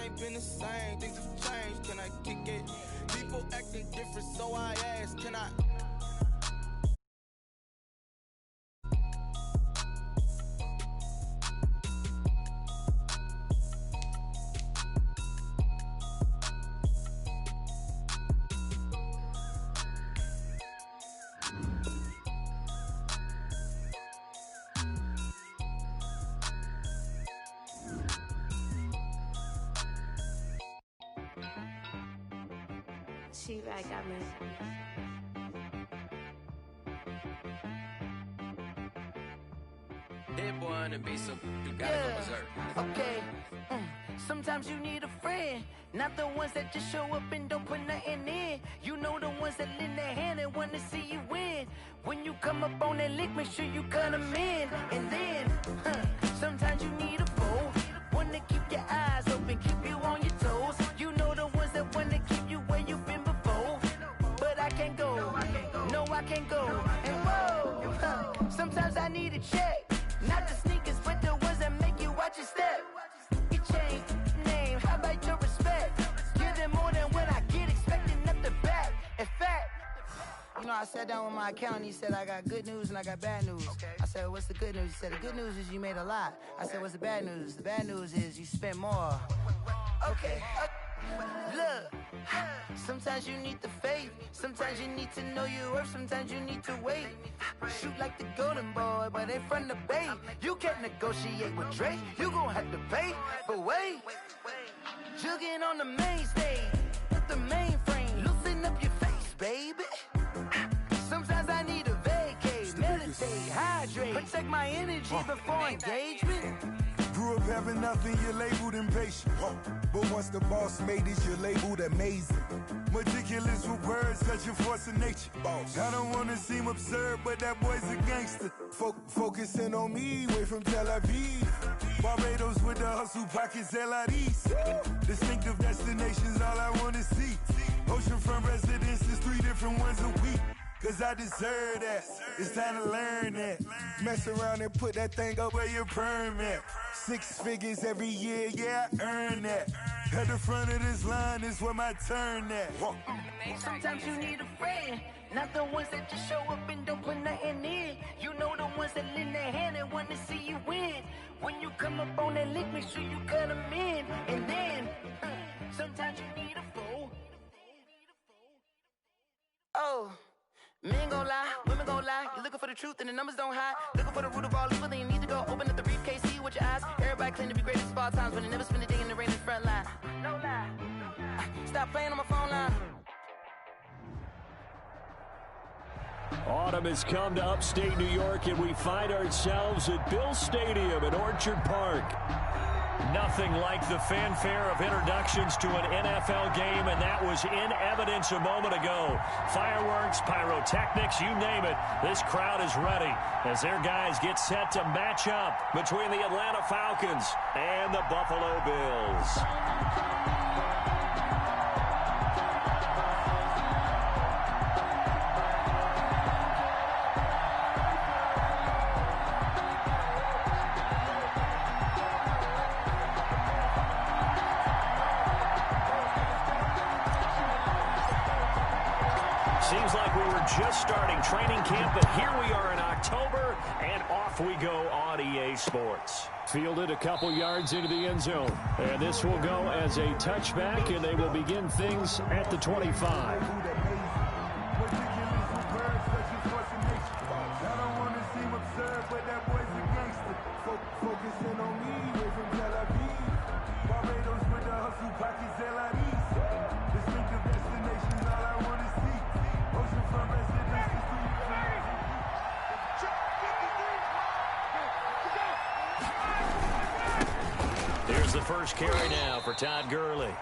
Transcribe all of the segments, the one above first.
ain't been the same. Things have changed, can I kick it? People acting different, so I ask, can I? She right got me. That boy on the beat, so you gotta go berserk. Okay. Sometimes you need a friend, not the ones that just show up and don't put nothing in. You know the ones that lend their hand and want to see you win. When you come up on that lick, make sure you cut them in. And then, sometimes you need a foe, one to keep your eyes open, keep you on your toes. You know the ones that want to keep you where you've been before. But I can't go, no I can't go. And whoa, sometimes I need a check, not the sneakers, but the ones that make you watch your step. You change name, how about your respect? Give them more than what I get, expecting up the back. In fact, you know, I sat down with my accountant, he said I got good news and I got bad news. I said, what's the good news? He said, the good news is you made a lot. I said, what's the bad news? The bad news is you spent more. Okay, look, sometimes you need the faith, sometimes you need to know your worth, sometimes you need to wait. Shoot like the golden boy, but in front of the bay. You can't negotiate with Drake, you gon' have to pay. But wait, jugging on the main stage, with the mainframe, loosen up your face, baby. Sometimes I need a vacate, meditate, hydrate, protect my energy before engagement. Grew up having nothing, you're labeled impatient. But once the boss made it, you're labeled amazing. Meticulous with words, such a force of nature. I don't wanna seem absurd, but that boy's a gangster. Focusing on me, way from Tel Aviv. Barbados with the hustle, pockets LIDs. Distinctive destinations, all I wanna see. Oceanfront residences, 3 different ones a week. Cause I deserve that, it's time to learn that. Mess around and put that thing up where your permit. 6 figures every year, yeah, I earn that. At the front of this line is where my turn at. Sometimes you need a friend, not the ones that just show up and don't put nothing in. You know the ones that lend their hand and want to see you win. When you come up on that lick, make sure you cut them in. And then, sometimes you need a foe. Oh. Men gon' lie, women gon' lie. You're looking for the truth and the numbers don't hide. Looking for the root of all evil, then you need to go open up the briefcase, see with your eyes. Everybody claim to be greatest of all times, but they never spend a day in the rain in the front line. No lie. Stop playing on my phone line. Autumn has come to upstate New York, and we find ourselves at Bill Stadium in Orchard Park. Nothing like the fanfare of introductions to an NFL game, and that was in evidence a moment ago. Fireworks, pyrotechnics, you name it. This crowd is ready as their guys get set to match up between the Atlanta Falcons and the Buffalo Bills. Seems like we were just starting training camp, but here we are in October, and off we go on EA Sports. Fielded a couple yards into the end zone, and this will go as a touchback, and they will begin things at the 25. Focusing on me, way from Tel Aviv. Barbados with the hustle, pockets LIDs. Distinctive destinations, all I want to see. Oceanfront residences, 3 Here's the first carry now for Todd Gurley.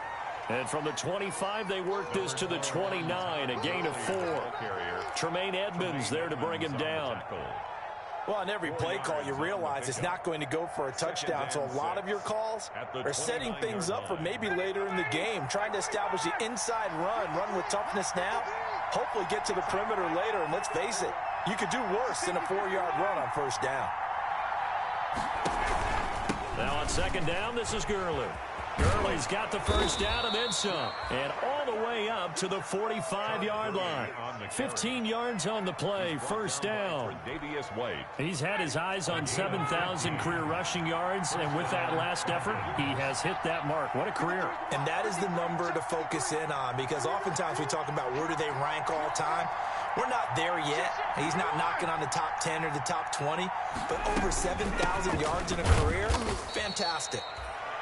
And from the 25, they work this to the 29, a gain of 4. Tremaine Edmonds there to bring him down. Well, on every play call, you realize it's not going to go for a touchdown, so a lot of your calls are setting things up for maybe later in the game, trying to establish the inside run with toughness now, hopefully get to the perimeter later, and let's face it, you could do worse than a 4-yard run on first down. Now on second down, this is Gurley. Gurley's got the first down and then some. And all the way up to the 45-yard line. 15 yards on the play, first down. He's had his eyes on 7,000 career rushing yards, and with that last effort, he has hit that mark. What a career. And that is the number to focus in on, because oftentimes we talk about where do they rank all time. We're not there yet. He's not knocking on the top 10 or the top 20, but over 7,000 yards in a career, fantastic.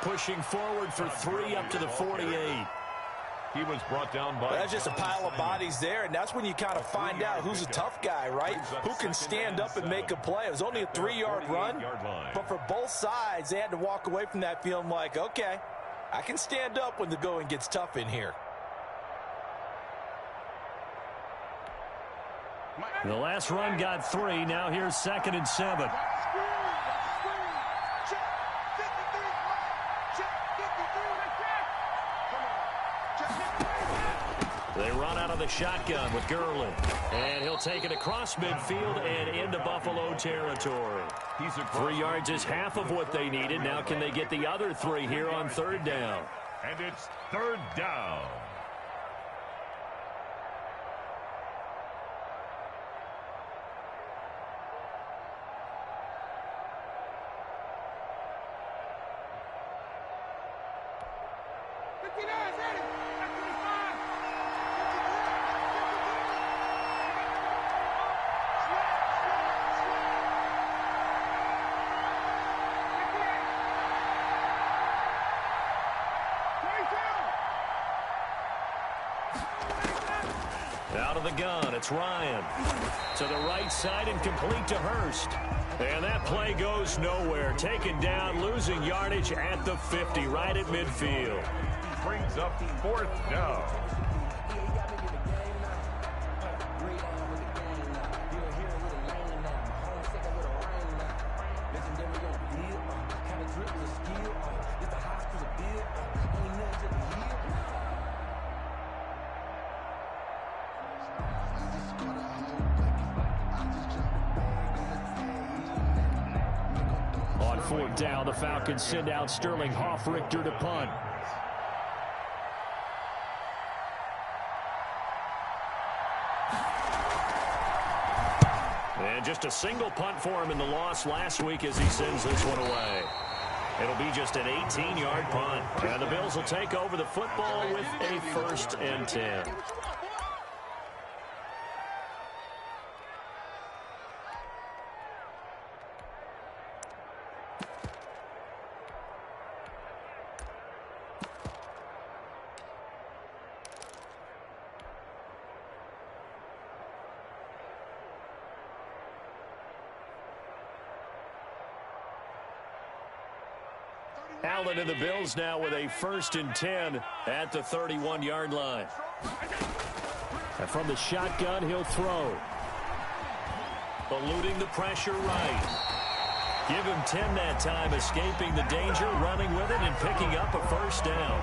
Pushing forward for 3 up to the 48. He was brought down by... That's just a pile of bodies there, and that's when you kind of find out who's a tough guy, right? Who can stand up and make a play. It was only a 3-yard run, but for both sides, they had to walk away from that feeling like, okay, I can stand up when the going gets tough in here. The last run got 3. Now here's 2nd and 7. They run out of the shotgun with Gurley. And he'll take it across midfield and into Buffalo territory. 3 yards is half of what they needed. Now can they get the other 3 here on 3rd down? And it's 3rd down. Out of the gun, it's Ryan. To the right side and complete to Hurst. And that play goes nowhere. Taken down, losing yardage at the 50, right at midfield. Brings up 4th down. On 4th down, the Falcons send out Sterling Hoffrichter to punt. And just a single punt for him in the loss last week as he sends this one away. It'll be just an 18-yard punt. And the Bills will take over the football with a 1st and 10. Allen and the Bills now with a 1st and 10 at the 31-yard line. And from the shotgun, he'll throw. Eluding the pressure right. Give him 10 that time, escaping the danger, running with it, and picking up a 1st down.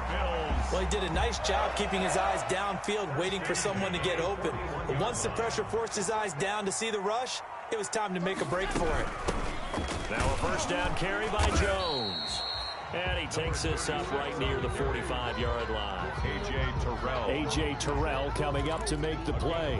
Well, he did a nice job keeping his eyes downfield, waiting for someone to get open. But once the pressure forced his eyes down to see the rush, it was time to make a break for it. Now a 1st down carry by Jones. And he takes this up right near the 45-yard line. A.J. Terrell coming up to make the play.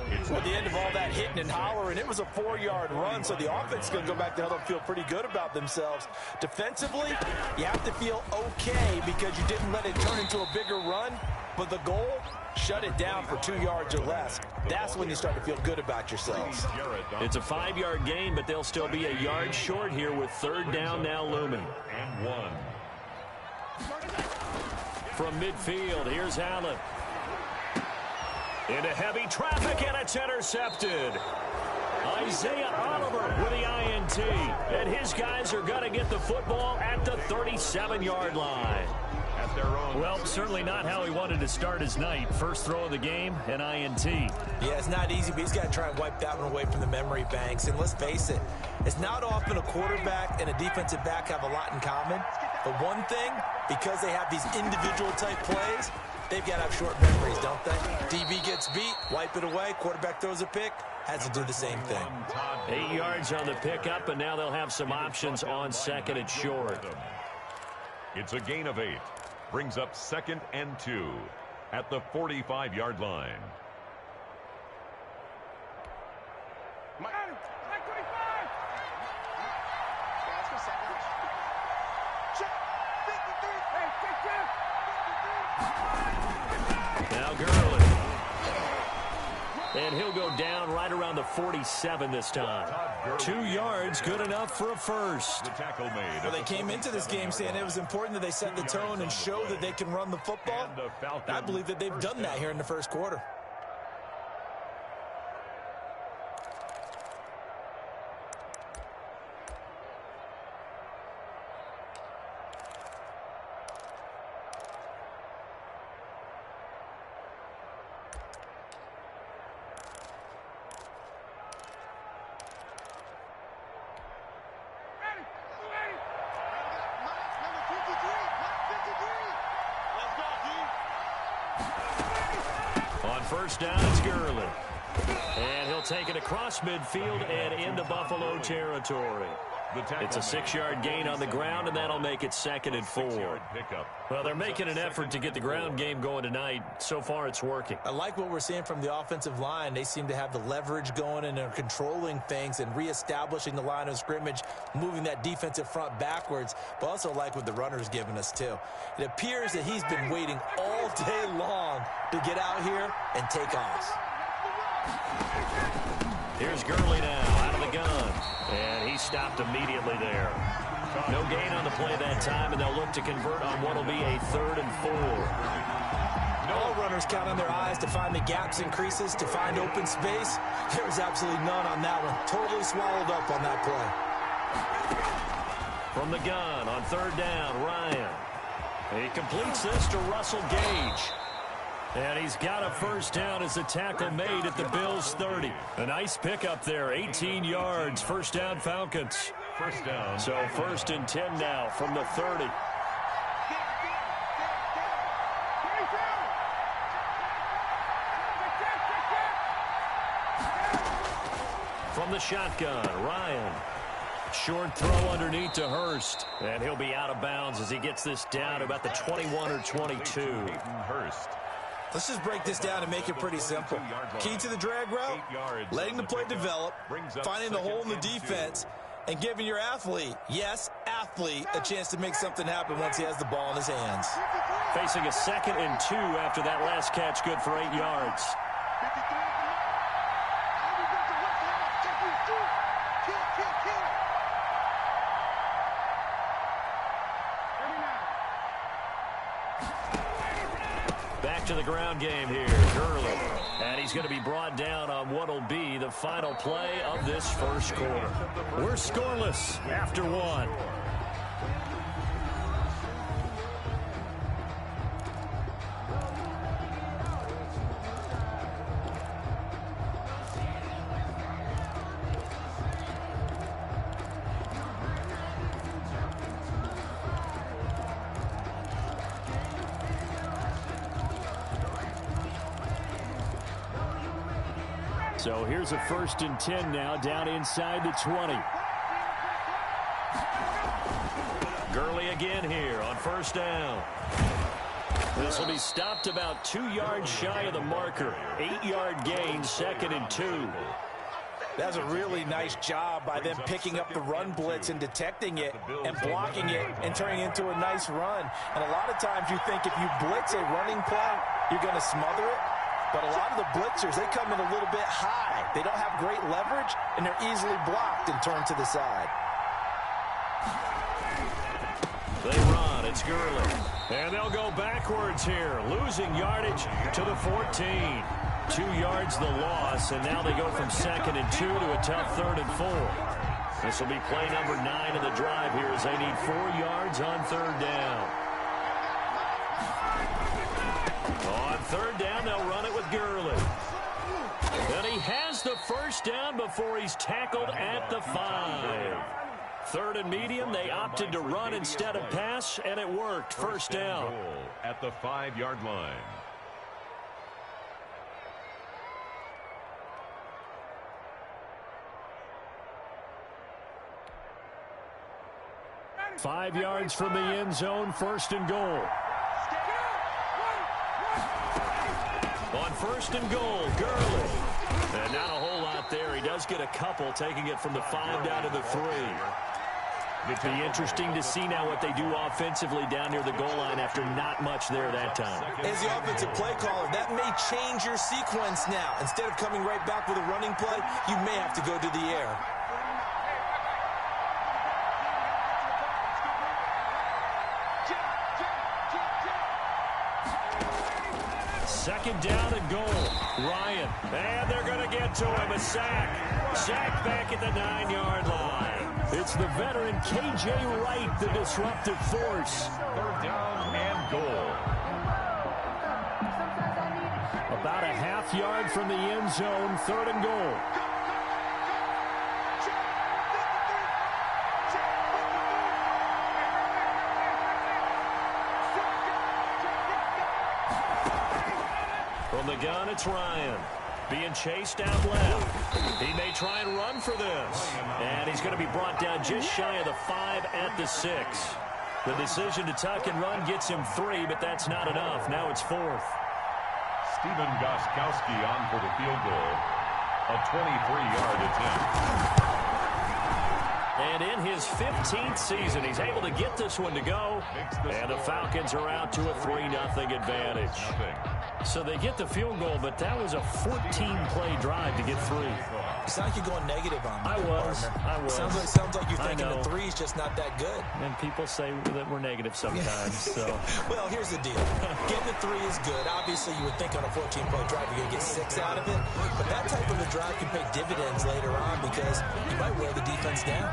At the end of all that hitting and hollering, it was a 4-yard run, so the offense is going to go back to hell and feel pretty good about themselves. Defensively, you have to feel okay because you didn't let it turn into a bigger run, but the goal, shut it down for 2 yards or less. That's when you start to feel good about yourselves. It's a 5-yard gain, but they'll still be a yard short here with 3rd down now looming. And 1. From midfield, here's Allen. Into heavy traffic, and it's intercepted. Isaiah Oliver with the INT. And his guys are going to get the football at the 37-yard line. At their own. Well, certainly not how he wanted to start his night. First throw of the game, an INT. Yeah, it's not easy, but he's got to try and wipe that one away from the memory banks. And let's face it, it's not often a quarterback and a defensive back have a lot in common. But one thing, because they have these individual type plays, they've got to have short memories, don't they? DB gets beat, wipe it away, quarterback throws a pick, has to do the same thing. 8 yards on the pickup, and now they'll have some options on 2nd and short. It's a gain of 8. Brings up 2nd and 2 at the 45-yard line. Now Gurley. And he'll go down right around the 47 this time. 2 yards, good enough for a first. The tackle made. Well, they came into this game saying it was important that they set the tone and show that they can run the football. I believe that they've done that here in the first quarter. On first down, it's Gurley. And he'll take it across midfield and into Buffalo territory. It's a 6-yard gain on the ground, and that'll make it 2nd and 4. Well, they're making an effort to get the ground game going tonight. So far, it's working. I like what we're seeing from the offensive line. They seem to have the leverage going and are controlling things and reestablishing the line of scrimmage, moving that defensive front backwards, but also like what the runner's giving us, too. It appears that he's been waiting all day long to get out here and take off. Here's Gurley now out of the gun. And he stopped immediately there. No gain on the play that time, and they'll look to convert on what will be a 3rd and 4. All runners count on their eyes to find the gaps and creases, to find open space. There was absolutely none on that one. Totally swallowed up on that play. From the gun on 3rd down, Ryan. He completes this to Russell Gage. And he's got a first down as a tackle made at the Bills' 30. A nice pickup there, 18 yards, first down Falcons. First down. So 1st and 10 now from the 30. From the shotgun, Ryan. Short throw underneath to Hurst. And he'll be out of bounds as he gets this down to about the 21 or 22. Hurst. Let's just break this down and make it pretty simple. Key to the drag route, letting the play develop, finding the hole in the defense, and giving your athlete, yes, athlete, a chance to make something happen once he has the ball in his hands. Facing a 2nd and 2 after that last catch, good for 8 yards. Back to the ground game here, Gurley. And he's going to be brought down on what will be the final play of this first quarter. We're scoreless after 1. So here's a 1st and 10 now, down inside the 20. Gurley again here on first down. This will be stopped about 2 yards shy of the marker. 8-yard gain, 2nd and 2. That's a really nice job by them picking up the run blitz and detecting it and blocking it and turning it into a nice run. And a lot of times you think if you blitz a running play, you're going to smother it. But a lot of the blitzers, they come in a little bit high. They don't have great leverage, and they're easily blocked and turned to the side. They run. It's Gurley. And they'll go backwards here, losing yardage to the 14. 2 yards the loss, and now they go from 2nd and 2 to a tough 3rd and 4. This will be play number 9 of the drive here as they need 4 yards on 3rd down. On 3rd down, they'll run it with Gurley. And he has the first down before he's tackled at the 5. 3rd and medium, they opted to run instead of pass, and it worked. First down. At the 5-yard line. 5 yards from the end zone, 1st and goal. On 1st and goal, Gurley. And not a whole lot there. He does get a couple, taking it from the 5 down to the 3. It'd be interesting to see now what they do offensively down near the goal line after not much there that time. As the offensive play caller, that may change your sequence now. Instead of coming right back with a running play, you may have to go to the air. Second down and goal. Ryan. And they're going to get to him. A sack. Sack back at the 9-yard line. It's the veteran K.J. Wright, the disruptive force. 3rd down and goal. About a half yard from the end zone, 3rd and goal. From the gun, it's Ryan. Being chased down left. He may try and run for this. And he's going to be brought down just shy of the 5 at the 6. The decision to tuck and run gets him 3, but that's not enough. Now it's 4th. Steven Gostkowski on for the field goal. A 23-yard attempt. And in his 15th season, he's able to get this one to go. And the Falcons are out to a 3-0 advantage. So they get the field goal, but that was a 14-play drive to get 3. You sound like you're going negative on me. I was. Sounds like you're thinking the 3's just not that good. And people say that we're negative sometimes. So. Well, here's the deal. Getting the 3 is good. Obviously, you would think on a 14-play drive you're going to get 6 out of it. But that type of a drive can pay dividends later on because you might wear the defense down.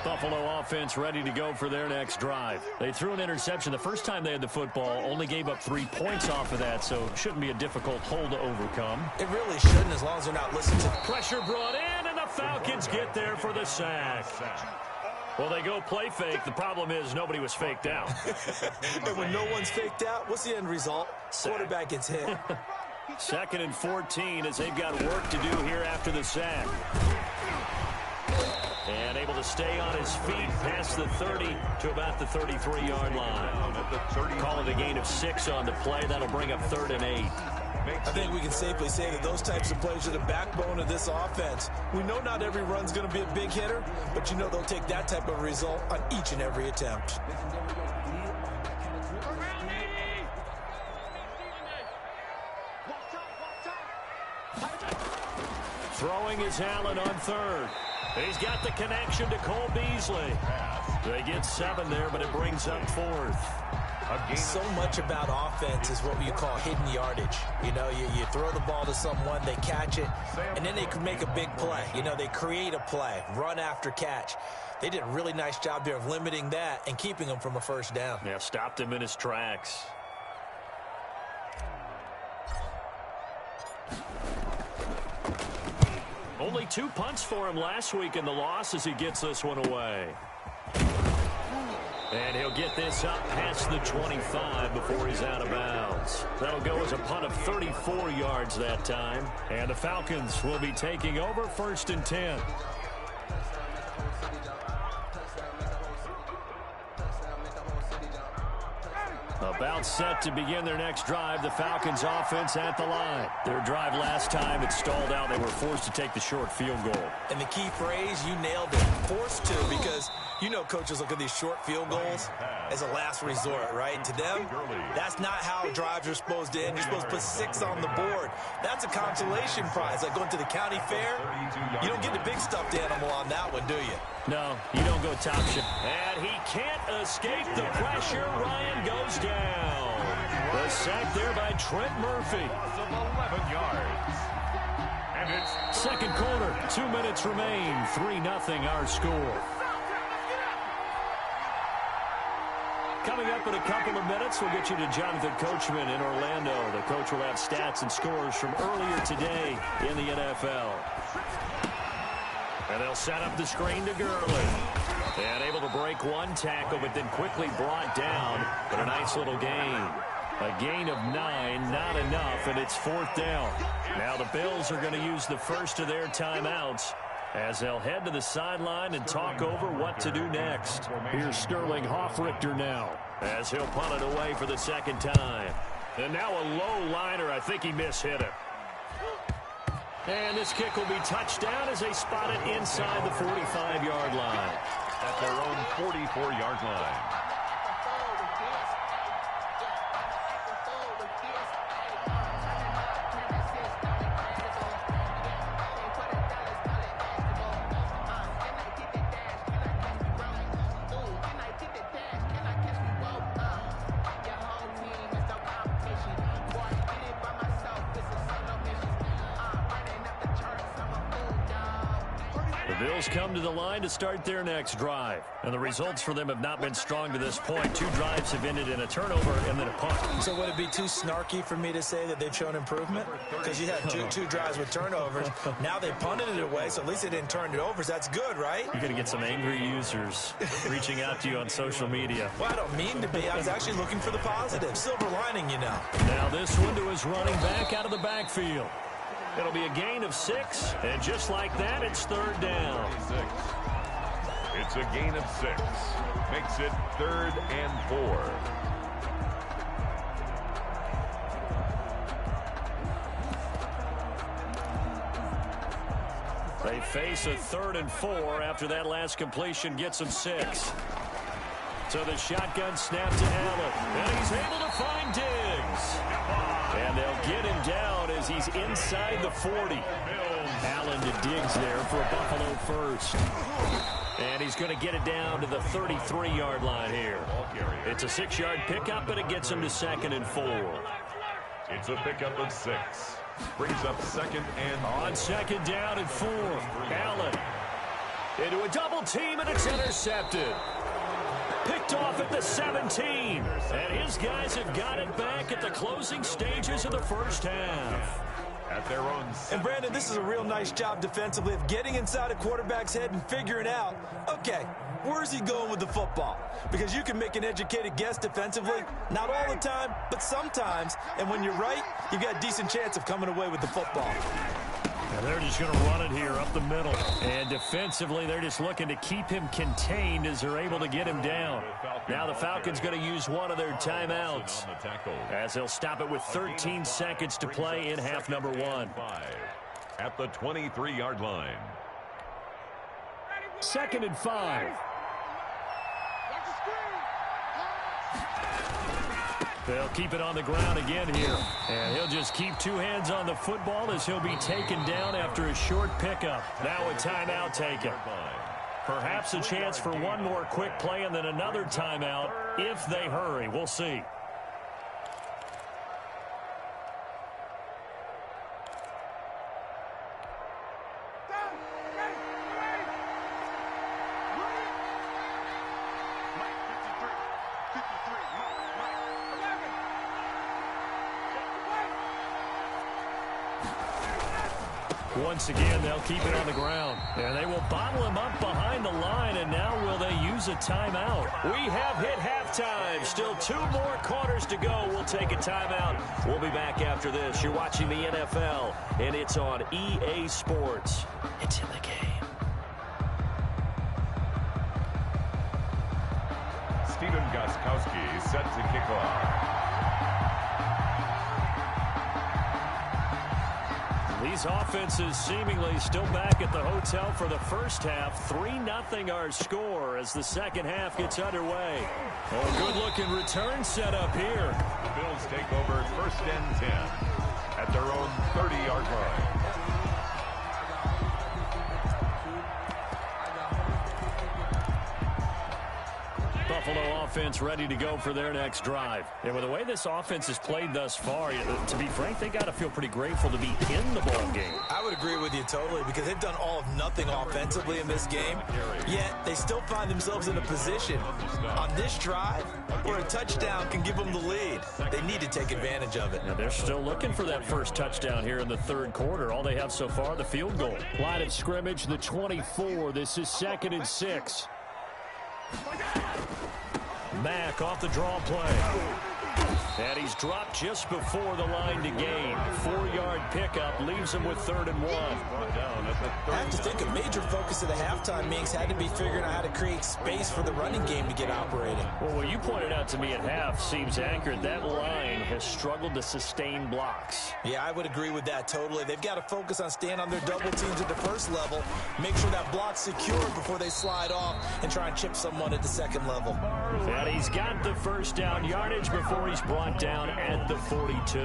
Buffalo offense ready to go for their next drive. They threw an interception the first time they had the football, only gave up 3 points off of that, so it shouldn't be a difficult hole to overcome. It really shouldn't as long as they're not listening to it. Pressure brought in, and the Falcons get there for the sack. Well, they go play fake. The problem is nobody was faked out. And when no one's faked out, what's the end result? Quarterback gets hit. 2nd and 14 as they've got work to do here after the sack. And able to stay on his feet past the 30 to about the 33-yard line. Call it a gain of 6 on the play. That'll bring up 3rd and 8. I think we can safely say that those types of plays are the backbone of this offense. We know not every run's going to be a big hitter, but you know they'll take that type of result on each and every attempt. Throwing is Allen on 3rd. He's got the connection to Cole Beasley. They get 7 there, but it brings up 4th. So much about offense is what you call hidden yardage. You know, you throw the ball to someone, they catch it, and then they can make a big play. You know, they create a play, run after catch. They did a really nice job there of limiting that and keeping him from a 1st down. Yeah, stopped him in his tracks. Only 2 punts for him last week in the loss as he gets this one away. And he'll get this up past the 25 before he's out of bounds. That'll go as a punt of 34 yards that time. And the Falcons will be taking over 1st and 10. About set to begin their next drive. The Falcons offense at the line. Their drive last time, it stalled out. They were forced to take the short field goal. And the key phrase, you nailed it. Forced to, because you know coaches look at these short field goals as a last resort, right? To them, that's not how drives are supposed to end. You're supposed to put 6 on the board. That's a consolation prize, like going to the county fair. You don't get the big stuffed animal on that one, do you? No, you don't go top shot. And he can't escape the pressure. Ryan goes down. The sack there by Trent Murphy. 11 yards. And it's 2nd quarter, 2 minutes remain. 3-0 our score. Coming up in a couple of minutes, we'll get you to Jonathan Coachman in Orlando. The coach will have stats and scores from earlier today in the NFL. And they'll set up the screen to Gurley. And able to break 1 tackle, but then quickly brought down. But a nice little gain. A gain of 9, not enough, and it's 4th down. Now the Bills are going to use the first of their timeouts. as they'll head to the sideline and talk over what to do next. Here's Sterling Hoffrichter now as he'll punt it away for the second time. And now a low liner. I think he mishit it. And this kick will be touched down as they spot it inside the 45-yard line. At their own 44-yard line. Bills come to the line to start their next drive. And the results for them have not been strong to this point. 2 drives have ended in a turnover and then a punt. So would it be too snarky for me to say that they've shown improvement? Because you had two drives with turnovers. Now they punted it away, so at least they didn't turn it over. So that's good, right? You're going to get some angry users reaching out to you on social media. Well, I don't mean to be. I was actually looking for the positive. Silver lining, you know. Now this one to his running back out of the backfield. It'll be a gain of 6, and just like that, it's third down. It's a gain of 6. Makes it 3rd and 4. They face a 3rd and 4 after that last completion gets them 6. So the shotgun snap to Allen, and he's able to find Diggs. And they'll get him down as he's inside the 40. Allen to Diggs there for a Buffalo first. And he's going to get it down to the 33-yard line here. It's a 6-yard pickup, and it gets him to 2nd and 4. It's a pickup of 6. Brings up 2nd and 4. On 2nd down and 4. Allen into a double team, and it's intercepted. Picked off at the 17. And his guys have got it back at the closing stages of the first half. At their own. And Brandon, this is a real nice job defensively of getting inside a quarterback's head and figuring out, okay, where's he going with the football? Because you can make an educated guess defensively, not all the time, but sometimes. And when you're right, you've got a decent chance of coming away with the football. And they're just going to run it here up the middle. And defensively, they're just looking to keep him contained as they're able to get him down. Now the Falcons going to use one of their timeouts as they'll stop it with 13 seconds to play in half number 1. At the 23-yard line. 2nd and 5. They'll keep it on the ground again here. And he'll just keep 2 hands on the football as he'll be taken down after a short pickup. Now a timeout taken. Perhaps a chance for one more quick play and then another timeout if they hurry. We'll see. Once again, they'll keep it on the ground. And they will bottle him up behind the line, and now will they use a timeout? We have hit halftime. Still 2 more quarters to go. We'll take a timeout. We'll be back after this. You're watching the NFL, and it's on EA Sports. It's in the game. Stephen Gostkowski set to kick off. These offenses seemingly still back at the hotel for the first half. 3-0 our score as the second half gets underway. Oh, good-looking return set up here. The Bills take over 1st and 10 at their own 30-yard line. Buffalo offense ready to go for their next drive. And with the way this offense has played thus far, to be frank, they got to feel pretty grateful to be in the ball game. I would agree with you totally because they've done all of nothing offensively in this game, yet they still find themselves in a position on this drive where a touchdown can give them the lead. They need to take advantage of it. Now they're still looking for that first touchdown here in the 3rd quarter. All they have so far, the field goal. Line of scrimmage, the 24. This is 2nd and 6. Mack off the draw play. And he's dropped just before the line to gain. 4-yard pickup leaves him with 3rd and 1. I have to think a major focus of the halftime meetings had to be figuring out how to create space for the running game to get operating. Well, what you pointed out to me at half seems accurate. That line has struggled to sustain blocks. Yeah, I would agree with that totally. They've got to focus on staying on their double teams at the first level, make sure that block's secured before they slide off and try and chip someone at the second level. And he's got the first down yardage before he's brought down at the 42.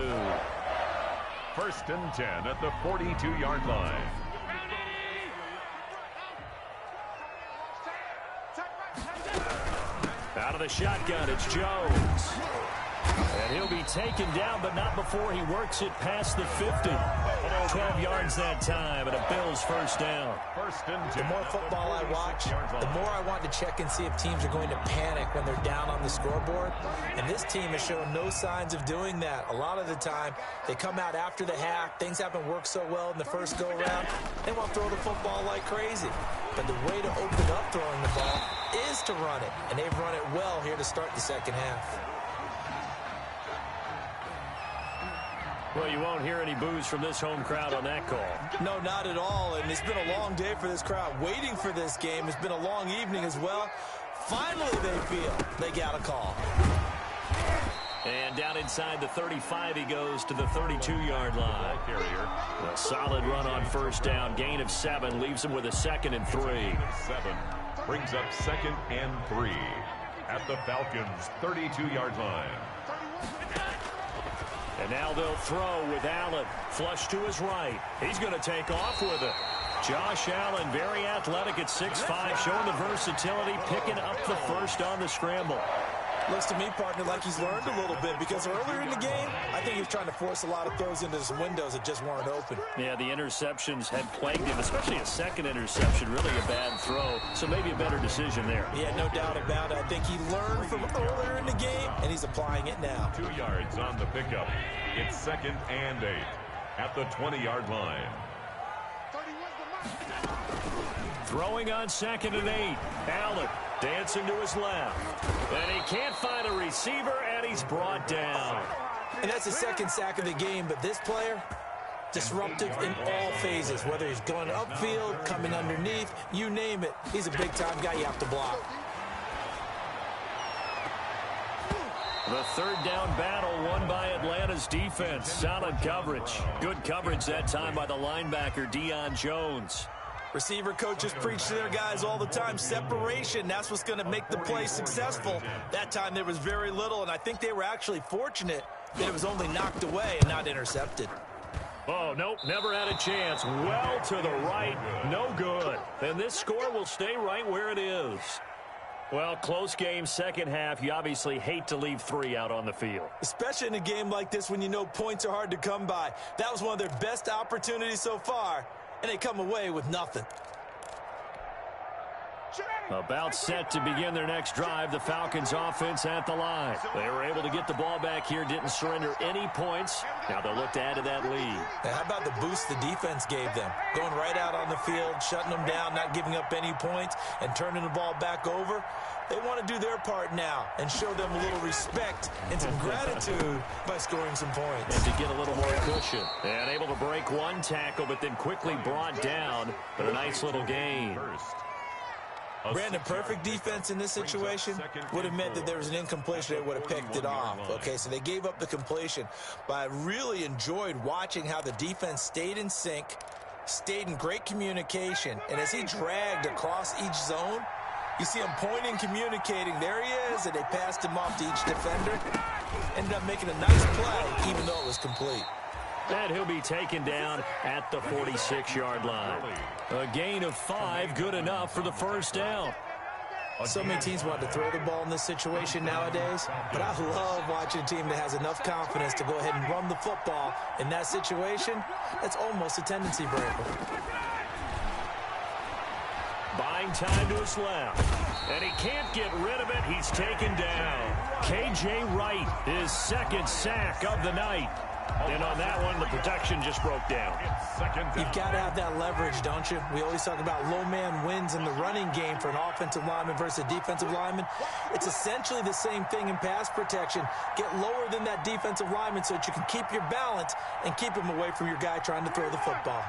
1st and 10 at the 42-yard line. Out of the shotgun, it's Jones. And he'll be taken down, but not before he works it past the 50. 12 yards that time, and a Bills first down. 1st and 10. The more football I watch, the more I want to check and see if teams are going to panic when they're down on the scoreboard. And this team has shown no signs of doing that. A lot of the time, they come out after the half. Things haven't worked so well in the first go-around. They want to throw the football like crazy. But the way to open up throwing the ball is to run it. And they've run it well here to start the second half. Well, you won't hear any boos from this home crowd on that call. No, not at all. And it's been a long day for this crowd waiting for this game. It's been a long evening as well. Finally, they feel they got a call. And down inside the 35, he goes to the 32-yard line. A solid run on first down. Gain of 7 leaves him with a 2nd and 3. 7 brings up 2nd and 3 at the Falcons' 32-yard line. And now they'll throw with Allen. Flush to his right. He's going to take off with it. Josh Allen, very athletic at 6'5", showing the versatility, picking up the first on the scramble. Looks to me, partner, like he's learned a little bit, because earlier in the game, I think he was trying to force a lot of throws into some windows that just weren't open. Yeah, the interceptions had plagued him, especially a second interception, really a bad throw, so maybe a better decision there. Yeah, no doubt about it. I think he learned from earlier in the game, and he's applying it now. 2 yards on the pickup. It's 2nd and 8 at the 20-yard line. Throwing on 2nd and 8. Allen dancing to his left. And he can't find a receiver, and he's brought down. And that's the 2nd sack of the game, but this player, disruptive in all phases, whether he's going upfield, coming underneath, you name it. He's a big-time guy you have to block. The 3rd down battle won by Atlanta's defense. Solid coverage. Good coverage that time by the linebacker, Deion Jones. Receiver coaches preach to their guys all the time. Separation, that's what's going to make the play successful. That time there was very little, and I think they were actually fortunate that it was only knocked away and not intercepted. Oh, nope, never had a chance. Well to the right, no good. And this score will stay right where it is. Well, close game, second half. You obviously hate to leave 3 out on the field. Especially in a game like this when you know points are hard to come by. That was one of their best opportunities so far, and they come away with nothing. About set to begin their next drive, the Falcons offense at the line. They were able to get the ball back here, didn't surrender any points. Now they'll look to add to that lead. Now, how about the boost the defense gave them? Going right out on the field, shutting them down, not giving up any points, and turning the ball back over. They want to do their part now and show them a little respect and some gratitude by scoring some points. And to get a little more cushion. And able to break one tackle, but then quickly brought down. But a nice little gain. Brandon, perfect defense in this situation would have meant that there was an incompletion. They would have picked it off. Okay, so they gave up the completion. But I really enjoyed watching how the defense stayed in sync, stayed in great communication. And as he dragged across each zone, you see him pointing, communicating. There he is, and they passed him off to each defender. Ended up making a nice play, even though it was complete. And he'll be taken down at the 46-yard line. A gain of 5, good enough for the first down. So many teams want to throw the ball in this situation nowadays, but I love watching a team that has enough confidence to go ahead and run the football. In that situation, that's almost a tendency breaker. Buying time to his left. And he can't get rid of it. He's taken down. K.J. Wright, his second sack of the night. And on that one, the protection just broke down. You've got to have that leverage, don't you? We always talk about low man wins in the running game for an offensive lineman versus a defensive lineman. It's essentially the same thing in pass protection. Get lower than that defensive lineman so that you can keep your balance and keep him away from your guy trying to throw the football.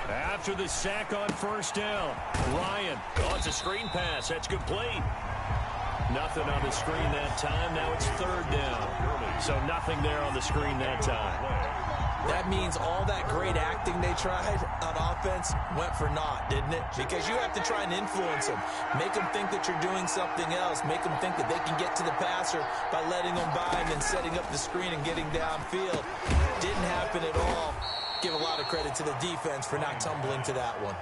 After the sack on first down, Ryan. Oh, it's a screen pass. That's complete. Nothing on the screen that time. Now it's third down. So nothing there on the screen that time. That means all that great acting they tried on offense went for naught, didn't it? Because you have to try and influence them. Make them think that you're doing something else. Make them think that they can get to the passer by letting them by and then setting up the screen and getting downfield. Didn't happen at all. Give a lot of credit to the defense for not tumbling to that one.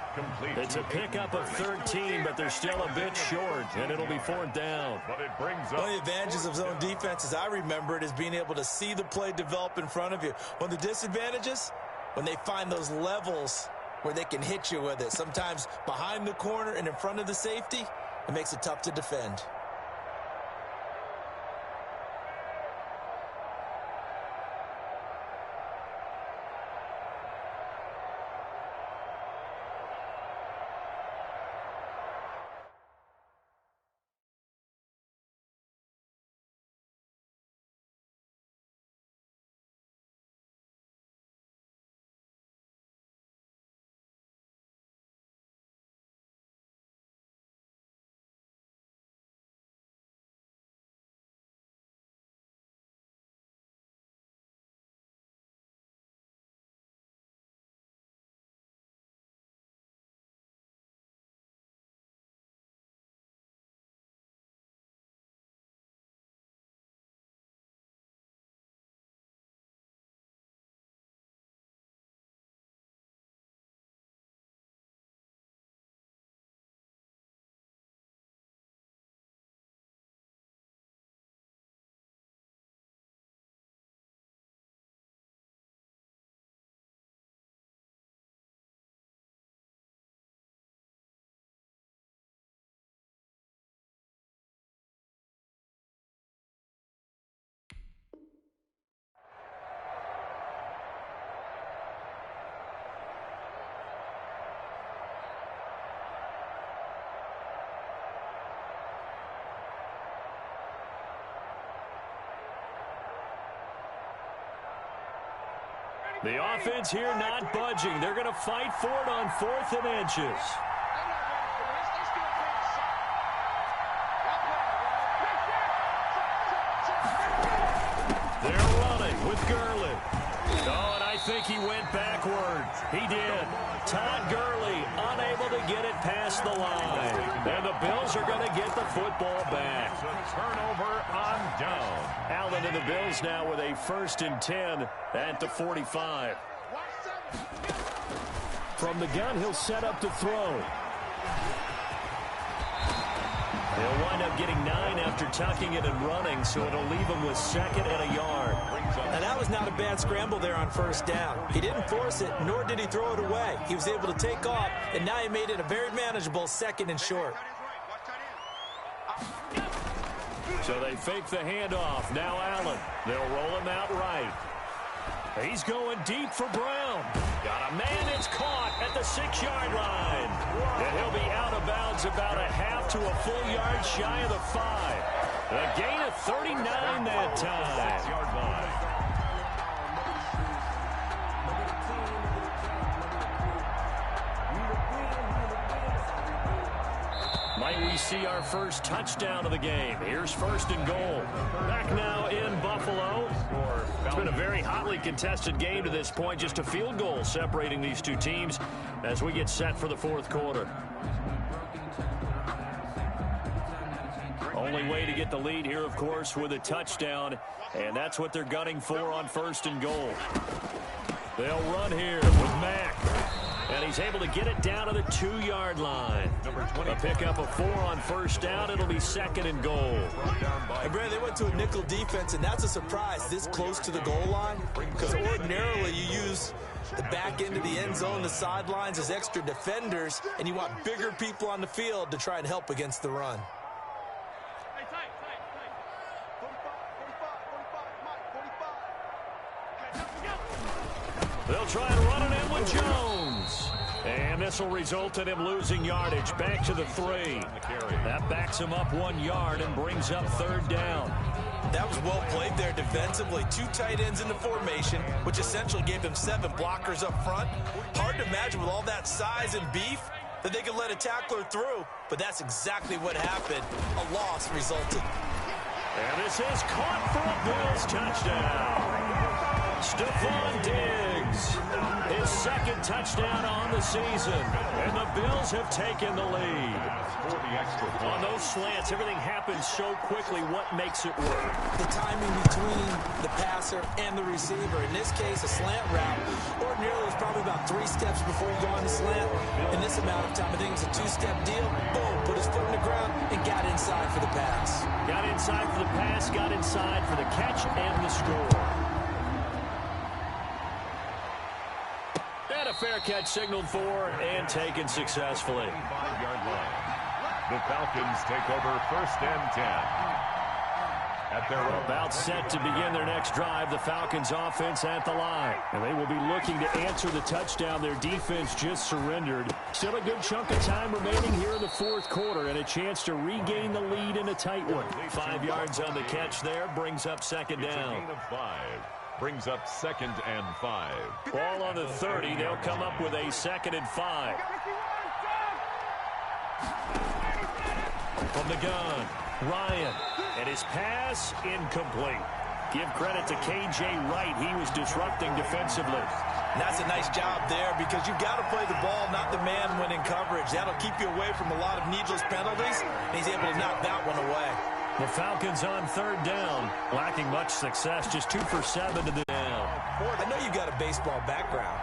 It's a pickup of 13, but they're still a bit short, and it'll be fourth down. One of the advantages of zone defense, as I remember it, is being able to see the play develop in front of you. One of the disadvantages, when they find those levels where they can hit you with it, sometimes behind the corner and in front of the safety, it makes it tough to defend. The offense here not budging. They're going to fight for it on 4th and inches. They're running with Gurley. Oh, and I think he went backward. He did. Todd Gurley unable to get it past the line. And the Bills are going to get the football back. Turnover on down. Allen and the Bills now with a 1st and 10 at the 45. From the gun, he'll set up to throw. They'll wind up getting 9 after tucking it and running, so it'll leave him with 2nd and a yard. Now, that was not a bad scramble there on 1st down. He didn't force it, nor did he throw it away. He was able to take off, and now he made it a very manageable 2nd and short. So they fake the handoff. Now Allen. They'll roll him out right. He's going deep for Brown. Got a man. It's caught at the 6-yard line. And he'll be out of bounds about a half to a full yard shy of the 5. A gain of 39 that time. 6-yard line. Might we see our first touchdown of the game? Here's 1st and goal. Back now in Buffalo. It's been a very hotly contested game to this point. Just a field goal separating these two teams as we get set for the 4th quarter. Only way to get the lead here, of course, with a touchdown. And that's what they're gunning for on 1st and goal. They'll run here with Mack. And he's able to get it down to the 2-yard line. A pickup of 4 on 1st down. It'll be 2nd and goal. And Brad, they went to a nickel defense, and that's a surprise this close to the goal line. Because ordinarily you use the back end of the end zone, the sidelines as extra defenders, and you want bigger people on the field to try and help against the run. They'll try and run it in with Jones. And this will result in him losing yardage. Back to the 3. That backs him up 1 yard and brings up 3rd down. That was well played there defensively. 2 tight ends in the formation, which essentially gave them 7 blockers up front. Hard to imagine with all that size and beef that they could let a tackler through, but that's exactly what happened. A loss resulted. And this is caught for a Bills touchdown. Stephon Diggs, his 2nd touchdown on the season, and the Bills have taken the lead. On those slants, everything happens so quickly. What makes it work? The timing between the passer and the receiver. In this case, a slant route. Ordinarily, it's probably about 3 steps before you go on the slant. In this amount of time, I think it's a 2-step deal. Boom, put his foot in the ground and got inside for the pass. Got inside for the pass, got inside for the catch and the score. And a fair catch signaled for and taken successfully. 5-yard line. The Falcons take over 1st and 10. At their own. About set to begin their next drive, the Falcons offense at the line. And they will be looking to answer the touchdown their defense just surrendered. Still a good chunk of time remaining here in the 4th quarter and a chance to regain the lead in a tight one. 5 yards on the catch there, brings up 2nd down. Gain of 5. Brings up 2nd and 5. Ball on the 30. They'll come up with a 2nd and 5. From the gun, Ryan. And his pass incomplete. Give credit to K.J. Wright. He was disrupting defensively. And that's a nice job there because you've got to play the ball, not the man when in coverage. That'll keep you away from a lot of needless penalties, and he's able to knock that one away. The Falcons on 3rd down, lacking much success, just 2 for 7 to the down. I know you've got a baseball background,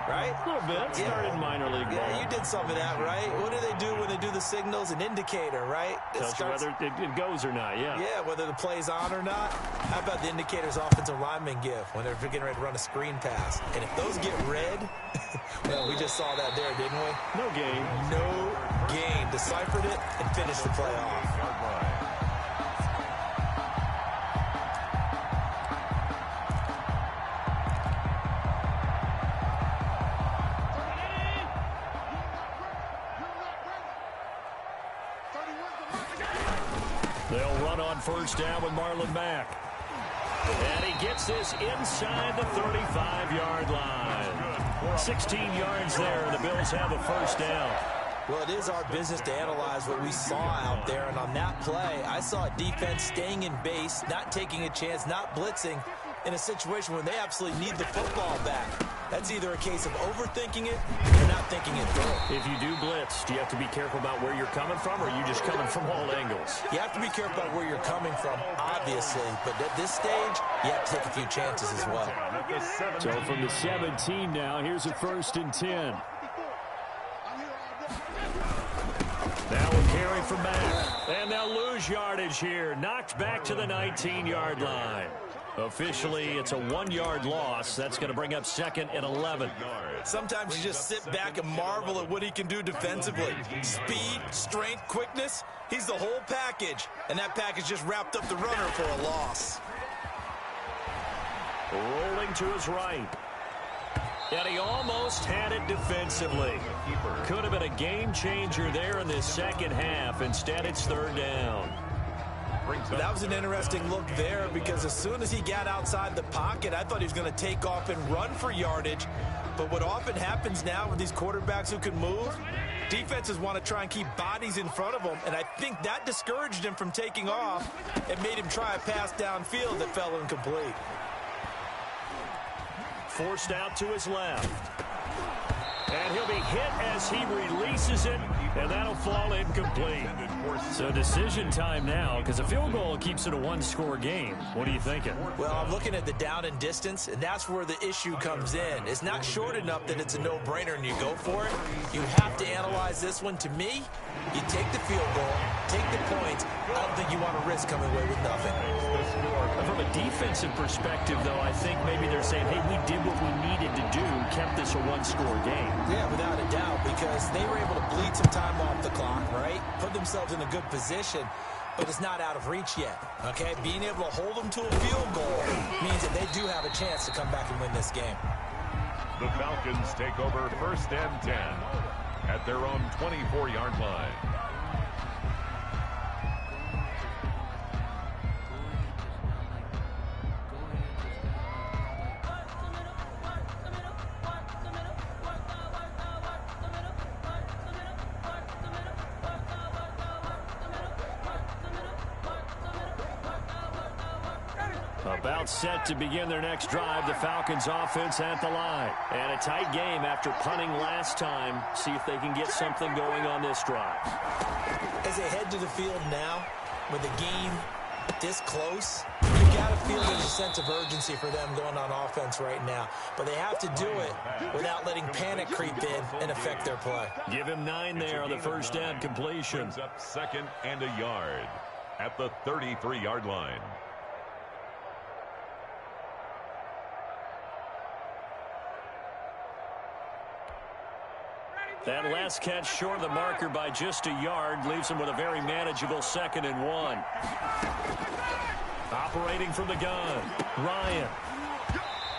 right? A little bit. Started minor league ball. Yeah, you did some of that, right? What do they do when they do the signals? An indicator, right? Tells you whether it goes or not, yeah. Yeah, whether the play's on or not. How about the indicators offensive linemen give when they're getting ready to run a screen pass? And if those get red, well, we just saw that there, didn't we? No gain. No gain. Deciphered it and finished the play off. They'll run on 1st down with Marlon Mack. And he gets this inside the 35-yard line. 16 yards there, and the Bills have a 1st down. Well, it is our business to analyze what we saw out there, and on that play, I saw a defense staying in base, not taking a chance, not blitzing, in a situation where they absolutely need the football back. That's either a case of overthinking it or not thinking it through. If you do blitz, do you have to be careful about where you're coming from, or are you just coming from all angles? You have to be careful about where you're coming from, obviously, but at this stage, you have to take a few chances as well. So from the 17 now, here's a 1st and 10. Now a carry from Mack, and they'll lose yardage here. Knocked back to the 19-yard line. Officially, it's a 1-yard loss. That's going to bring up 2nd and 11. Sometimes you just sit back and marvel at what he can do defensively. Speed, strength, quickness. He's the whole package. And that package just wrapped up the runner for a loss. Rolling to his right. And he almost had it defensively. Could have been a game changer there in this 2nd half. Instead, it's 3rd down. That was an interesting look there because as soon as he got outside the pocket, I thought he was going to take off and run for yardage. But what often happens now with these quarterbacks who can move, defenses want to try and keep bodies in front of them, and I think that discouraged him from taking off and made him try a pass downfield that fell incomplete. Forced out to his left. And he'll be hit as he releases it, and that'll fall incomplete. So decision time now, because a field goal keeps it a 1-score game. What are you thinking? Well, I'm looking at the down and distance, and that's where the issue comes in. It's not short enough that it's a no-brainer and you go for it. You have to analyze this one. To me, you take the field goal, take the points. I don't think you want to risk coming away with nothing. From a defensive perspective, though, I think maybe they're saying, hey, we did what we needed to do, kept this a 1-score game. Yeah, without a doubt, because they were able to bleed some time off the clock, right? Put themselves in a good position, but it's not out of reach yet, okay? Being able to hold them to a field goal means that they do have a chance to come back and win this game. The Falcons take over 1st and 10 at their own 24-yard line. About set to begin their next drive, the Falcons offense at the line. And a tight game after punting last time. See if they can get something going on this drive. As they head to the field now, with the game this close, you got to feel there's a sense of urgency for them going on offense right now. But they have to do it without letting panic creep in and affect their play. Give him 9 there on the first down completion. Brings up 2nd and a yard at the 33-yard line. That last catch short of the marker by just a yard leaves him with a very manageable 2nd and 1. Operating from the gun, Ryan.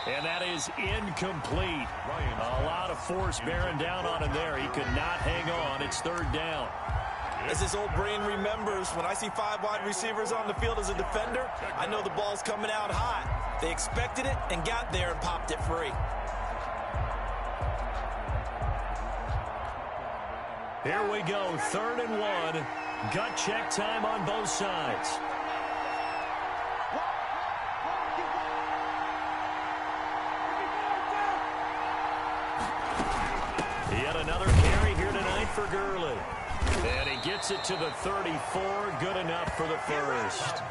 And that is incomplete. A lot of force bearing down on him there. He could not hang on. It's 3rd down. As his old brain remembers, when I see 5 wide receivers on the field as a defender, I know the ball's coming out hot. They expected it and got there and popped it free. Here we go, 3rd and 1. Gut check time on both sides. Yet another carry here tonight for Gurley. And he gets it to the 34. Good enough for the first.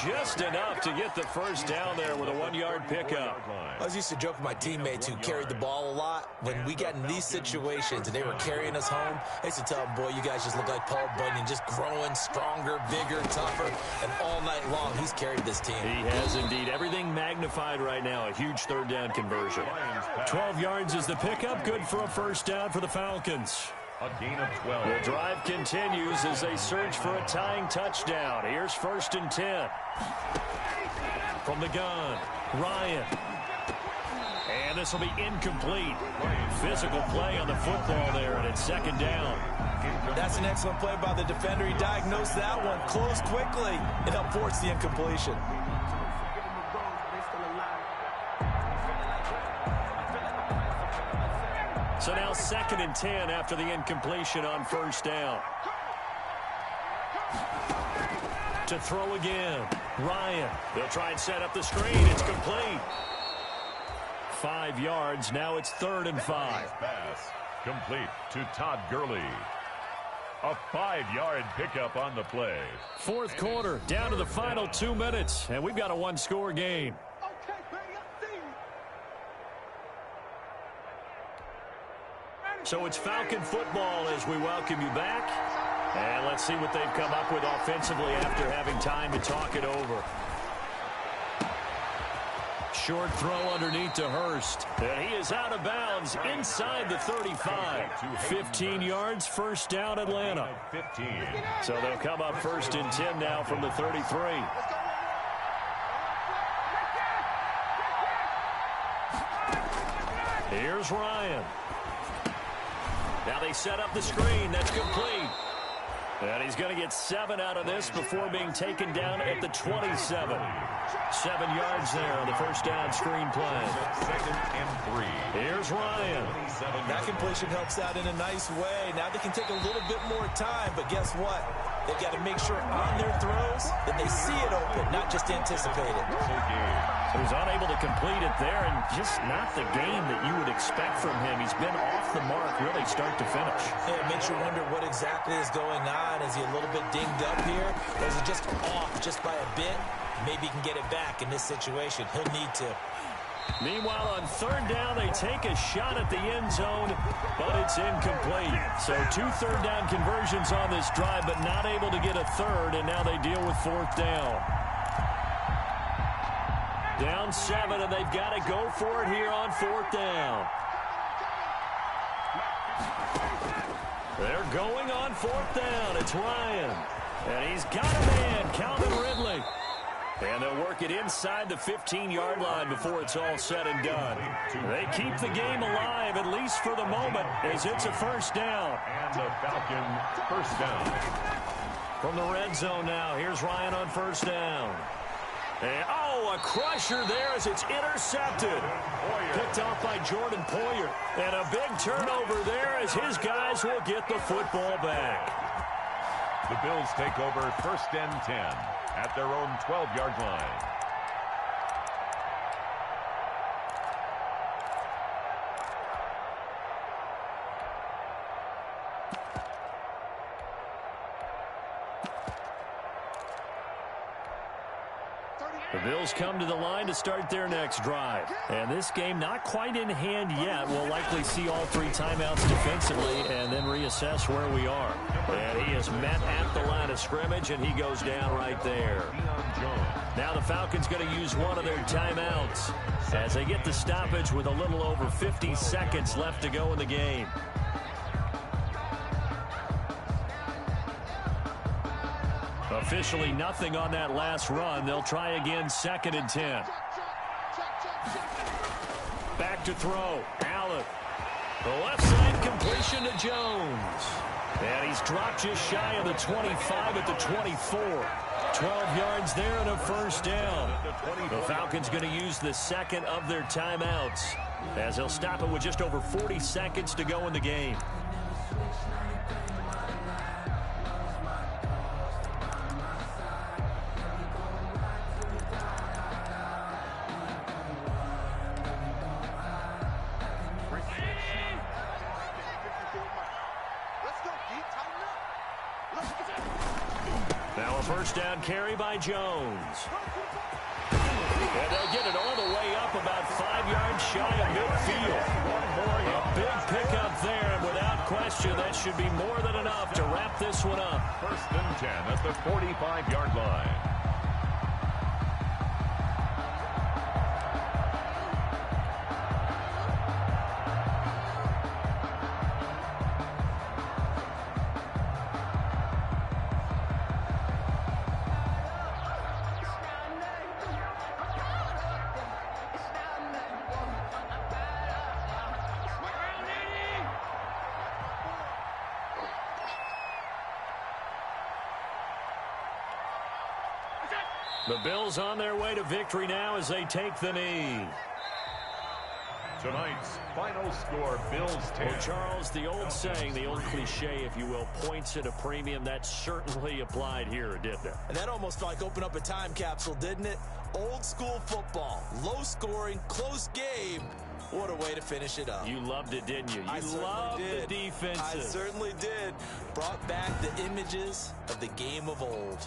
Just enough to get the first down there with a 1-yard pickup. I was used to joke with my teammates who carried the ball a lot. When we got in these situations and they were carrying us home, I used to tell them, boy, you guys just look like Paul Bunyan, just growing stronger, bigger, tougher. And all night long, he's carried this team. He has indeed. Everything magnified right now. A huge 3rd down conversion. 12 yards is the pickup. Good for a first down for the Falcons. A gain of 12. The drive continues as they search for a tying touchdown. Here's 1st and 10. From the gun, Ryan. And this will be incomplete. Physical play on the football there, and it's 2nd down. That's an excellent play by the defender. He diagnosed that one, closed quickly, and helped force the incompletion. So now 2nd and 10 after the incompletion on 1st down. To throw again, Ryan. They'll try and set up the screen. It's complete. 5 yards. Now it's 3rd and 5. Pass complete to Todd Gurley. A 5-yard pickup on the play. 4th quarter, down to the final 2 minutes, and we've got a 1-score game. So it's Falcon football as we welcome you back. And let's see what they've come up with offensively after having time to talk it over. Short throw underneath to Hurst. And he is out of bounds inside the 35. 15 yards, first down Atlanta. 15. So they'll come up 1st and 10 now from the 33. Here's Ryan. Now they set up the screen. That's complete. And he's going to get 7 out of this before being taken down at the 27. 7 yards there on the first down screen play. 2nd and 3. Here's Ryan. That completion helps out in a nice way. Now they can take a little bit more time, but guess what? They've got to make sure on their throws that they see it open, not just anticipate it. So he's unable to complete it there, and just not the game that you would expect from him. He's been off the mark really start to finish. Yeah, it makes you wonder what exactly is going on. Is he a little bit dinged up here? Or is he just off just by a bit? Maybe he can get it back in this situation. He'll need to. Meanwhile, on 3rd down, they take a shot at the end zone, but it's incomplete. So 2 3rd down conversions on this drive, but not able to get a 3rd, and now they deal with 4th down. Down 7, and they've got to go for it here on 4th down. They're going on 4th down. It's Ryan. And he's got a man, Calvin Ridley. And they'll work it inside the 15-yard line before it's all said and done. They keep the game alive, at least for the moment, as it's a first down. And the Falcons first down. From the red zone now, here's Ryan on first down. And, a crusher there as it's intercepted. Picked off by Jordan Poyer. And a big turnover there as his guys will get the football back. The Bills take over first and 10 at their own 12-yard line. The Bills come to the line to start their next drive. And this game not quite in hand yet. We'll likely see all three timeouts defensively and then reassess where we are. And he is met at the line of scrimmage, and he goes down right there. Now the Falcons going to use one of their timeouts as they get the stoppage with a little over 50 seconds left to go in the game. Officially nothing on that last run. They'll try again, 2nd and 10. Back to throw. Allen. The left side completion to Jones. And he's dropped just shy of the 25 at the 24. 12 yards there and a first down. The Falcons going to use the second of their timeouts as they'll stop it with just over 40 seconds to go in the game. Now a first down carry by Jones. And they'll get it all the way up about 5 yards shy of midfield. A big pickup there, and without question, that should be more than enough to wrap this one up. First and 10 at the 45-yard line. The Bills on their way to victory now as they take the knee. Tonight's final score, Bills 10. Well, Charles, the old saying, the old cliche, if you will, points at a premium, that certainly applied here, didn't it? And that almost like opened up a time capsule, didn't it? Old school football, low scoring, close game. What a way to finish it up. You loved it, didn't you? You loved the defenses. I certainly did. Brought back the images of the game of old.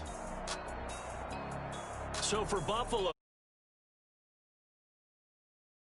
So for Buffalo.